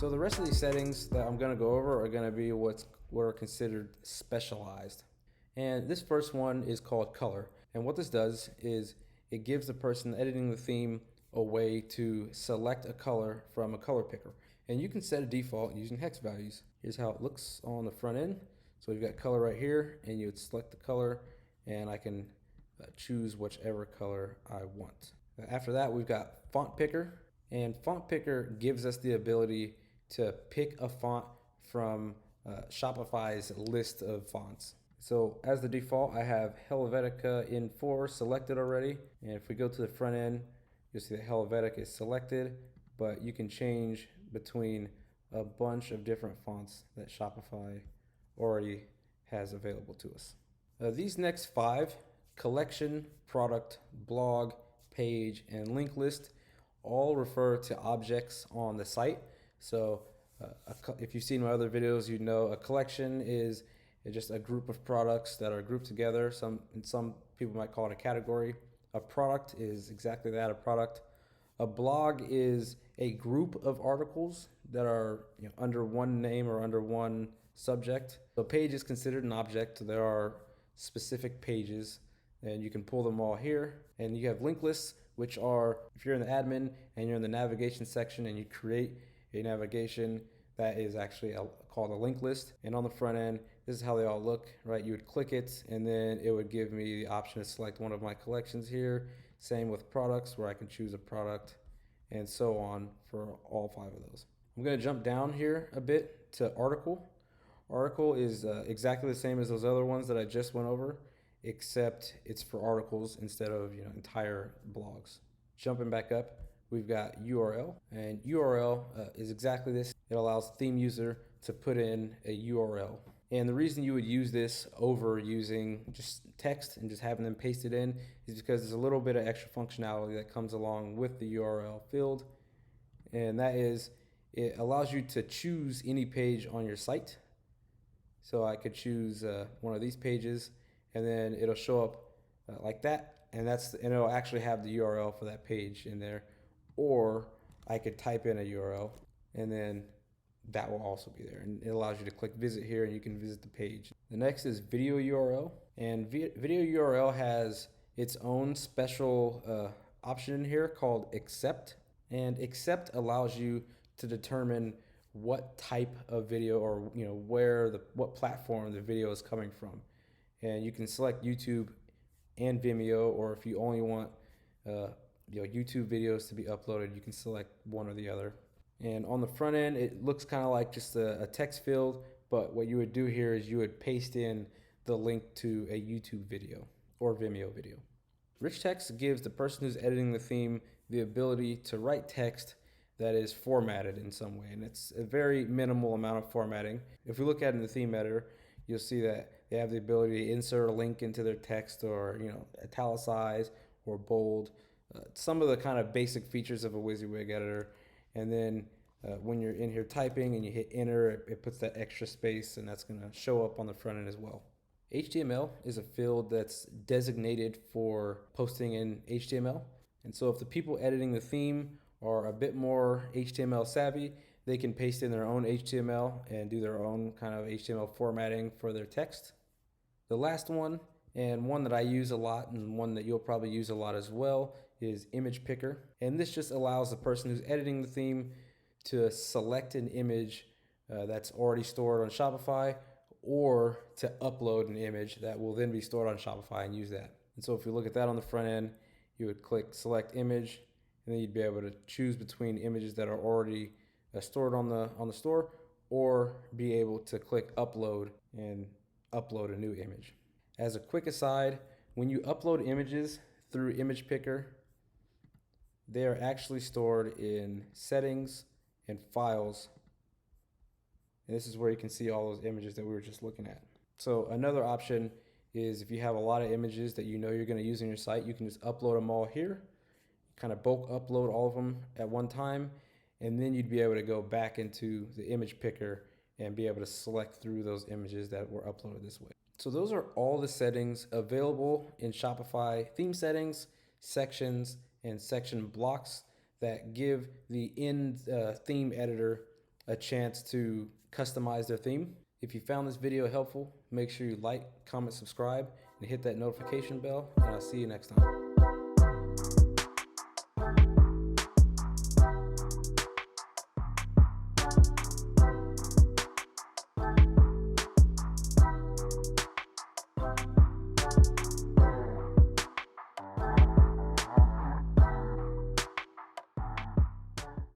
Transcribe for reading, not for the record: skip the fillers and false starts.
So the rest of these settings that I'm gonna go over are gonna be what are considered specialized. And this first one is called color. And what this does is it gives the person editing the theme a way to select a color from a color picker. And you can set a default using hex values. Here's how it looks on the front end. So we've got color right here, and you would select the color, and I can choose whichever color I want. After that, we've got font picker, and font picker gives us the ability to pick a font from Shopify's list of fonts. So as the default, I have Helvetica in 4 selected already. And if we go to the front end, you'll see that Helvetica is selected, but you can change between a bunch of different fonts that Shopify already has available to us. These next 5, collection, product, blog, page, and link list, all refer to objects on the site. So if you've seen my other videos, you know a collection is just a group of products that are grouped together. Some people might call it a category. A product is exactly that, a product. A blog is a group of articles that are under one name or under one subject. A page is considered an object. There are specific pages, and you can pull them all here. And you have link lists, which are, if you're in the admin and you're in the navigation section and you create a navigation, that is actually called a link list. And on the front end, this is how they all look, right? You would click it, and then it would give me the option to select one of my collections here. Same with products, where I can choose a product, and so on for all 5 of those. I'm going to jump down here a bit to article. Article is exactly the same as those other ones that I just went over, except it's for articles instead of entire blogs. Jumping back up, we've got URL, and URL is exactly this. It allows the theme user to put in a URL. And the reason you would use this over using just text and just having them paste it in is because there's a little bit of extra functionality that comes along with the URL field. And that is, it allows you to choose any page on your site. So I could choose one of these pages, and then it'll show up like that. And it'll actually have the URL for that page in there. Or I could type in a URL, and then that will also be there, and it allows you to click visit here and you can visit the page. The next is video URL, and video URL has its own special option in here called accept, and accept allows you to determine what type of video or what platform the video is coming from. And you can select YouTube and Vimeo, or if you only want YouTube videos to be uploaded, you can select one or the other. And on the front end, it looks kind of like just a text field, but what you would do here is you would paste in the link to a YouTube video or Vimeo video. Rich text gives the person who's editing the theme the ability to write text that is formatted in some way, and it's a very minimal amount of formatting. If we look at it in the theme editor, you'll see that they have the ability to insert a link into their text, or italicize or bold, some of the kind of basic features of a WYSIWYG editor. And then when you're in here typing and you hit enter, it puts that extra space, and that's going to show up on the front end as well. HTML is a field that's designated for posting in HTML. And so if the people editing the theme are a bit more HTML savvy, they can paste in their own HTML and do their own kind of HTML formatting for their text. The last one, and one that I use a lot and one that you'll probably use a lot as well, is image picker. And this just allows the person who's editing the theme to select an image that's already stored on Shopify, or to upload an image that will then be stored on Shopify and use that. And so if you look at that on the front end, you would click select image, and then you'd be able to choose between images that are already stored on the store, or be able to click upload and upload a new image. As a quick aside, when you upload images through Image Picker, they are actually stored in settings and files. And this is where you can see all those images that we were just looking at. So another option is, if you have a lot of images that you're going to use on your site, you can just upload them all here, kind of bulk upload all of them at one time, and then you'd be able to go back into the image picker and be able to select through those images that were uploaded this way. So those are all the settings available in Shopify theme settings, sections, and section blocks that give the theme editor a chance to customize their theme. If you found this video helpful, make sure you like, comment, subscribe, and hit that notification bell, and I'll see you next time.